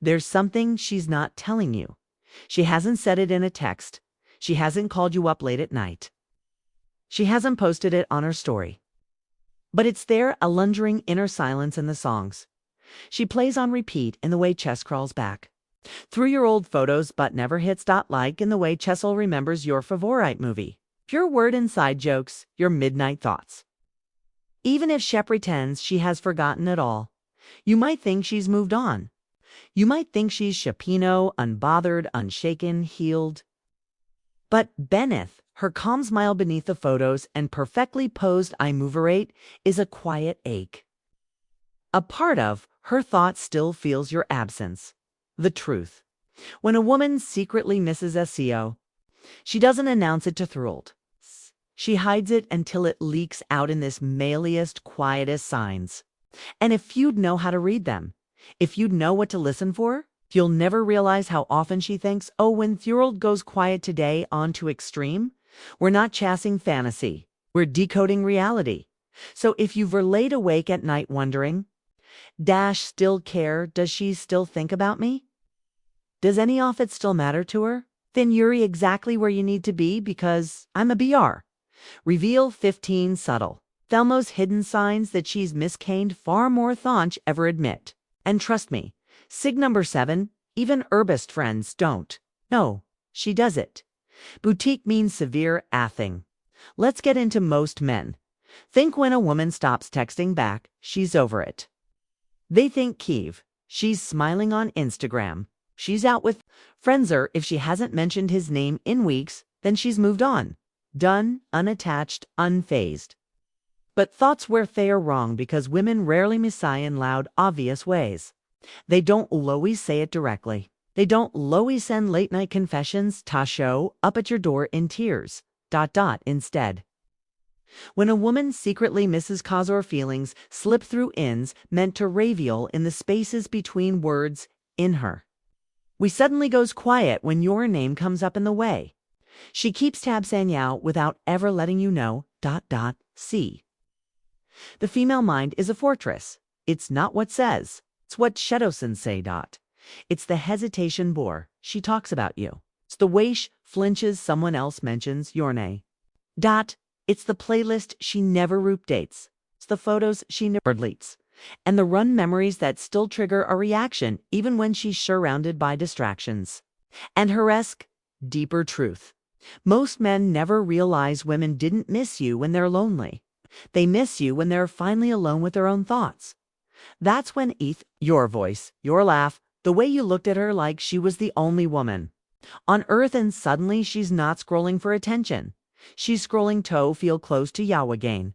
There's something she's not telling you. She hasn't said it in a text. She hasn't called you up late at night. She hasn't posted it on her story. But it's there, a lungering inner silence in the songs. She plays on repeat in the way chess crawls back through your old photos but never hits .like in the way Chessel remembers your favorite movie. Pure word inside jokes, your midnight thoughts. Even if she pretends she has forgotten it all, you might think she's moved on. You might think she's Shapino, unbothered, unshaken, healed. But beneath her calm smile beneath the photos and perfectly posed eye moverate is a quiet ache. A part of her thought still feels your absence. The truth. When a woman secretly misses SEO, she doesn't announce it to Thrilled. She hides it until it leaks out in this mailiest, quietest signs. And if you'd know how to read them, if you'd know what to listen for, you'll never realize how often she thinks, oh, when Thrilled goes quiet today on to extreme, we're not chasing fantasy, we're decoding reality. So if you've laid awake at night wondering, still care, does she still think about me? Does any of it still matter to her? Then you're exactly where you need to be because I'm a BR. Reveal 15 subtle, Thelmo's hidden signs that she's miscaned far more than ever admit. And trust me, sig number 7, even herbist friends don't. No, she does it. Boutique means severe athing. Let's get into most men. Think when a woman stops texting back, she's over it. They think Kiev, she's smiling on Instagram. She's out with friends, or if she hasn't mentioned his name in weeks, then she's moved on. Done, unattached, unfazed. But thoughts where they are wrong because women rarely messiah in loud, obvious ways. They don't always say it directly. They don't always send late-night confessions to show up at your door in tears. Instead. When a woman secretly misses cause or feelings slip through ins meant to reveal in the spaces between words in her. We suddenly goes quiet when your name comes up in the way. She keeps tabs on you without ever letting you know. See. The female mind is a fortress. It's not what says. It's what Shadowson say. It's the hesitation bore. She talks about you. It's the way she flinches someone else mentions your name. It's the playlist she never updates. It's the photos she never deletes. And the run memories that still trigger a reaction even when she's surrounded by distractions. And her deeper truth. Most men never realize women didn't miss you when they're lonely. They miss you when they're finally alone with their own thoughts. That's when your voice, your laugh, the way you looked at her like she was the only woman on earth, and suddenly she's not scrolling for attention. She's scrolling to feel close to you again.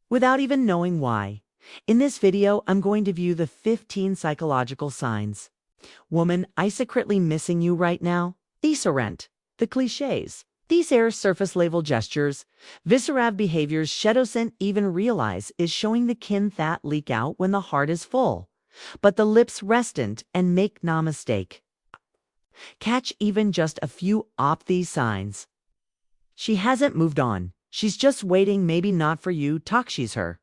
Without even knowing why. In this video, I'm going to view the 15 psychological signs. Woman, I secretly missing you right now. These aren't the cliches. These are surface level gestures, visceral behaviors Shadowson even realize is showing the kin that leak out when the heart is full. But the lips restant and make no mistake. Catch even just a few of these signs. She hasn't moved on. She's just waiting, maybe not for you, she's her,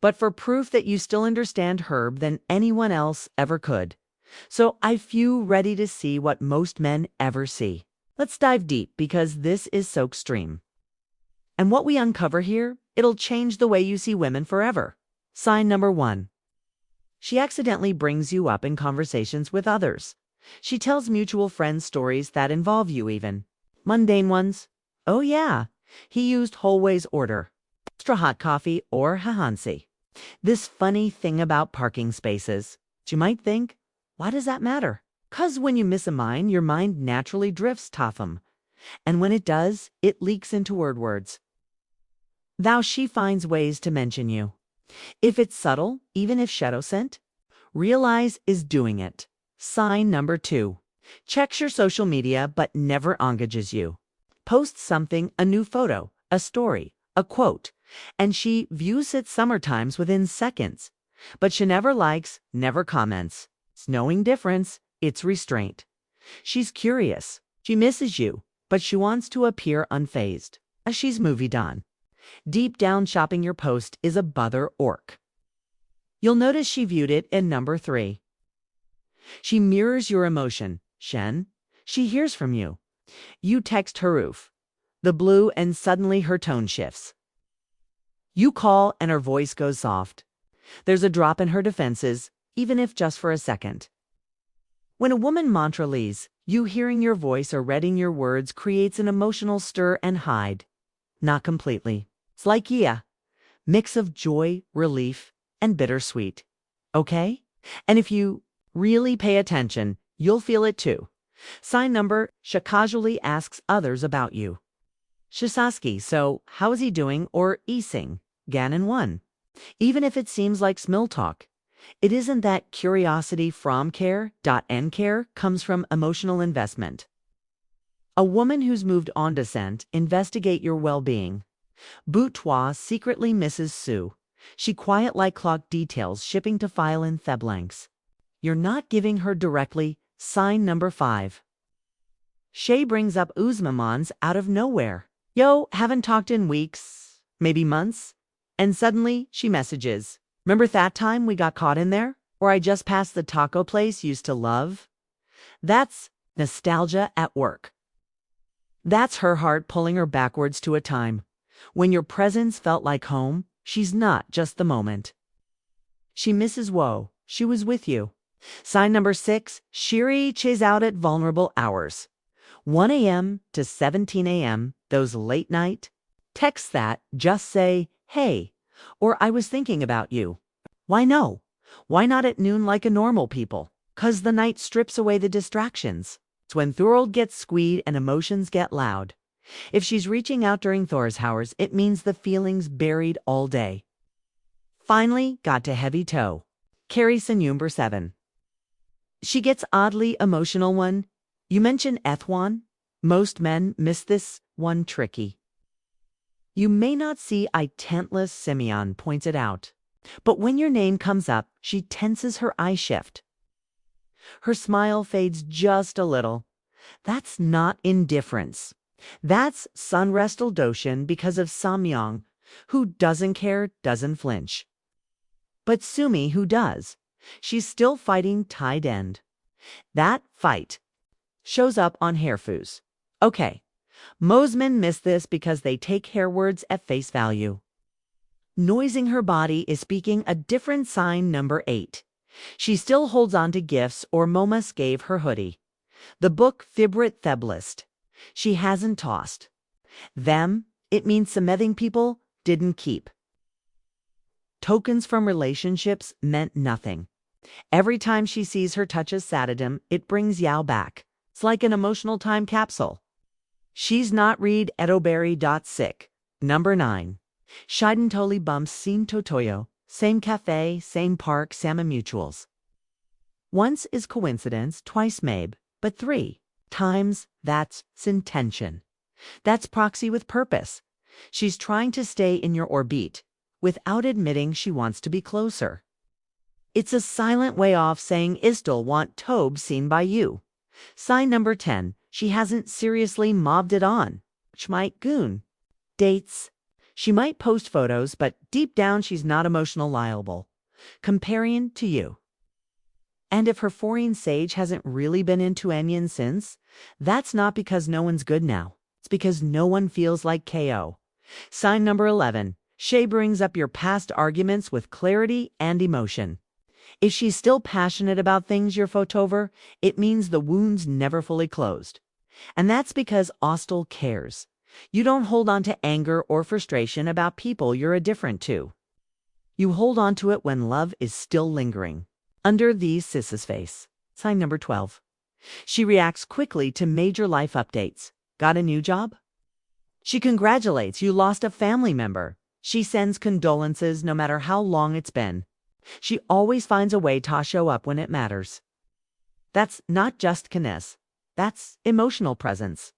but for proof that you still understand her than anyone else ever could. So I feel ready to see what most men ever see. Let's dive deep because this is so extreme. And what we uncover here, it'll change the way you see women forever. Sign number 1. She accidentally brings you up in conversations with others. She tells mutual friends stories that involve you, even mundane ones. Oh yeah, he used Holway's order, extra hot coffee or Hahansi. This funny thing about parking spaces. You might think, why does that matter? 'Cause when you miss a mine, your mind naturally drifts to them. And when it does, it leaks into words. She finds ways to mention you. If it's subtle, even if shadow sent, realize is doing it. Sign number 2. Checks your social media but never engages you. Posts something, a new photo, a story, a quote, and she views it summertimes within seconds. But she never likes, never comments. It's knowing difference, it's restraint. She's curious. She misses you, but she wants to appear unfazed. As she's moved on. Deep down, shopping your post is a bother orc. You'll notice she viewed it in number 3. She mirrors your emotion. Shen. She hears from you. You text Haruf, the blue, and suddenly her tone shifts. You call and her voice goes soft. There's a drop in her defenses, even if just for a second. When a woman mantra leaves, you hearing your voice or reading your words creates an emotional stir and hide. Not completely. It's like mix of joy, relief, and bittersweet. Okay? And if you really pay attention, you'll feel it too. Sign number, she casually asks others about you. Shisaski, so how is he doing? Or Ising, Ganon 1. Even if it seems like small talk, it isn't that curiosity from care. And care comes from emotional investment. A woman who's moved on to scent, investigate your well-being. Boutois secretly misses Sue. She quiet like clock details shipping to file in Theblanks. You're not giving her directly. Sign number 5. Shay brings up Uzmamans out of nowhere. Yo, haven't talked in weeks, maybe months. And suddenly she messages, remember that time we got caught in there? Or I just passed the taco place used to love? That's nostalgia at work. That's her heart pulling her backwards to a time when your presence felt like home. She's not just the moment. She misses woe. She was with you. Sign number 6, Shiri chase out at vulnerable hours. 1 a.m. to 17 a.m., those late night texts that just say, hey, or I was thinking about you. Why no? Why not at noon like a normal people? 'Cause the night strips away the distractions. It's when Thorold gets squeed and emotions get loud. If she's reaching out during Thor's hours, it means the feeling's buried all day. Finally got to heavy toe. Carrie Senyumber 7. She gets oddly emotional one. You mention Ethwan. Most men miss this one tricky. You may not see I tentless Simeon points it out. But when your name comes up, she tenses her eye shift. Her smile fades just a little. That's not indifference. That's Sunrestal Doshin because of Samyang, who doesn't care, doesn't flinch. But Sumi, who does, she's still fighting tied end. That fight shows up on Hairfoos. Okay, Mosman missed this because they take hair words at face value. Noising her body is speaking a different sign number 8. She still holds on to gifts or Momus gave her hoodie. The book Fibrit Theblist. She hasn't tossed. Them, it means Semething people didn't keep. Tokens from relationships meant nothing. Every time she sees her touches Satadam, it brings Yao back. It's like an emotional time capsule. She's not read Edoberry.sick. Number 9. Shidentoli bumps Sin Totoyo. Same cafe, same park, Sama mutuals. Once is coincidence, twice maybe, but 3 times that's intention. That's proxy with purpose. She's trying to stay in your orbit without admitting she wants to be closer. It's a silent way off saying Istil want Tobe seen by you. Sign number 10. She hasn't seriously mobbed it on, which might goon. Dates. She might post photos, but deep down she's not emotional liable. Comparing to you. And if her foreign sage hasn't really been into Onion since, that's not because no one's good now. It's because no one feels like KO. Sign number 11. Shay brings up your past arguments with clarity and emotion. If she's still passionate about things you're over, it means the wound's never fully closed. And that's because Austell cares. You don't hold on to anger or frustration about people you're indifferent to. You hold on to it when love is still lingering. Under these Sis's face. Sign number 12. She reacts quickly to major life updates. Got a new job? She congratulates you lost a family member. She sends condolences no matter how long it's been. She always finds a way to show up when it matters. That's not just finesse. That's emotional presence.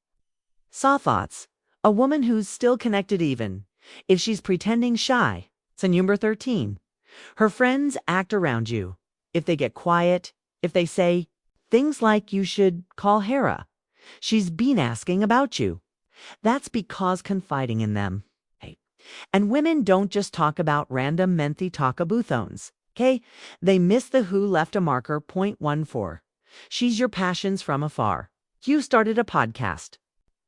Saw thoughts. A woman who's still connected even if she's pretending shy. Number 13. Her friends act around you. If they get quiet, if they say things like you should call Hera. She's been asking about you. That's because confiding in them. And women don't just talk about random menthy talkabuthones. Okay? They miss the who left a marker .14. She's your passions from afar. You started a podcast.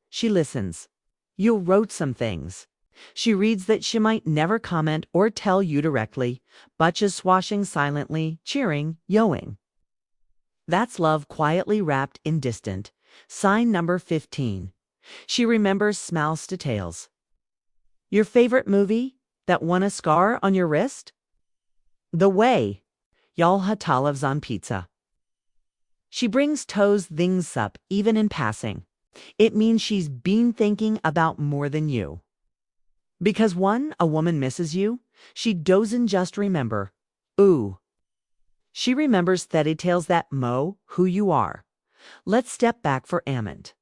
She listens. You wrote some things. She reads that she might never comment or tell you directly, but just swashing silently, cheering, yoing. That's love quietly wrapped in distant. Sign number 15. She remembers smells details. Your favorite movie that won a scar on your wrist? The way y'all hatalavs on pizza. She brings toes things up even in passing. It means she's been thinking about more than you. Because a woman misses you, she doesn't just remember. Ooh. She remembers the details that mo who you are. Let's step back for a moment.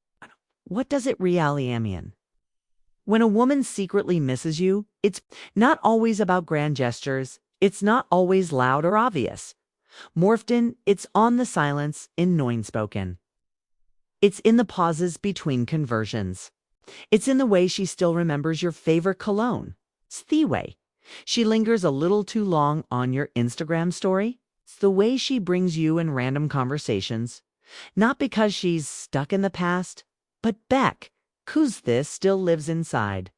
What does it really mean? When a woman secretly misses you, it's not always about grand gestures. It's not always loud or obvious. Morphed in, it's on the silence in knowing spoken. It's in the pauses between conversions. It's in the way she still remembers your favorite cologne. It's the way she lingers a little too long on your Instagram story. It's the way she brings you in random conversations. Not because she's stuck in the past, but Beck, who's this still lives inside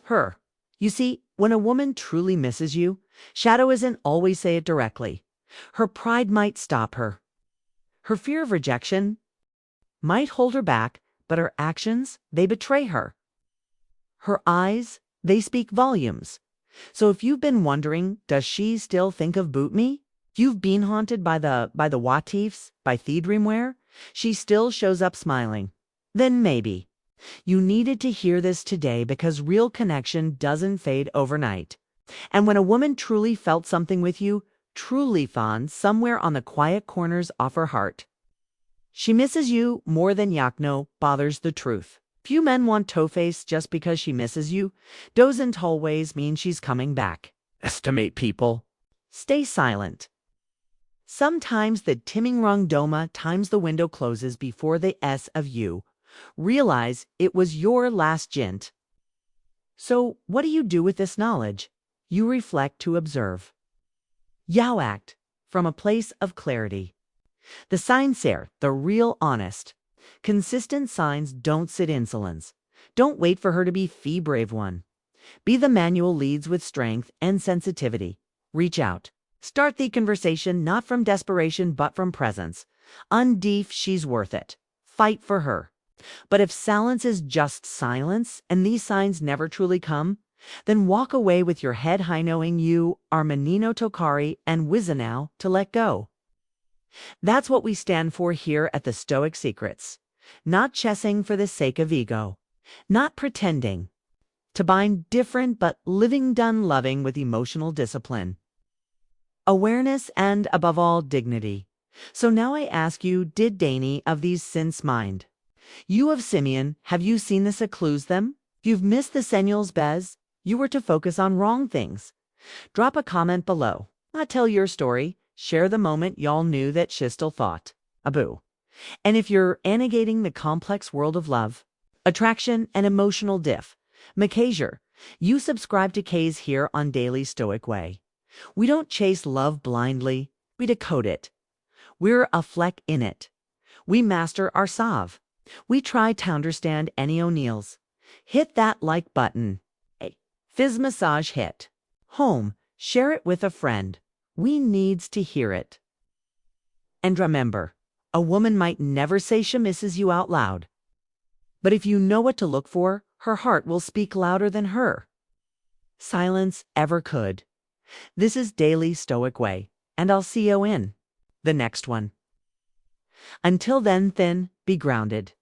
her. You see, when a woman truly misses you, shadow isn't always say it directly. Her pride might stop her. Her fear of rejection might hold her back, but her actions, they betray her. Her eyes, they speak volumes. So if you've been wondering, does she still think of Boot Me? You've been haunted by the Watifs, by Dreamwear? She still shows up smiling. Then maybe you needed to hear this today because real connection doesn't fade overnight. And when a woman truly felt something with you, truly found somewhere on the quiet corners of her heart, she misses you more than Yakno bothers the truth. Few men want toe-face just because she misses you. Doesn't always mean she's coming back. Estimate people. Stay silent. Sometimes the timming rung doma times the window closes before the S of you. Realize it was your last jint. So what do you do with this knowledge? You reflect to observe. You act from a place of clarity. The signs there, the real honest. Consistent signs don't sit insolence. Don't wait for her to be fee brave one. Be the manual leads with strength and sensitivity. Reach out. Start the conversation not from desperation but from presence. Undeef she's worth it. Fight for her. But if silence is just silence and these signs never truly come, then walk away with your head high knowing you are Menino Tokari and Wizanao to let go. That's what we stand for here at the Stoic Secrets. Not chessing for the sake of ego. Not pretending. To bind different but living done loving with emotional discipline. Awareness and, above all, dignity. So now I ask you, did Danny of these since mind? You of Simeon, have you seen this occludes them? You've missed the Senuals Bez. You were to focus on wrong things. Drop a comment below. Not tell your story. Share the moment y'all knew that Shistel thought. Abu. And if you're navigating the complex world of love, attraction, and emotional diff, Macasier, you subscribe to K's here on Daily Stoic Way. We don't chase love blindly. We decode it. We're a fleck in it. We master our salve. We try to understand any O'Neills. Hit that like button. Fizz massage hit. Home. Share it with a friend. We needs to hear it. And remember, a woman might never say she misses you out loud. But if you know what to look for, her heart will speak louder than her silence ever could. This is Daily Stoic Way, and I'll see you in the next one. Until then, be grounded.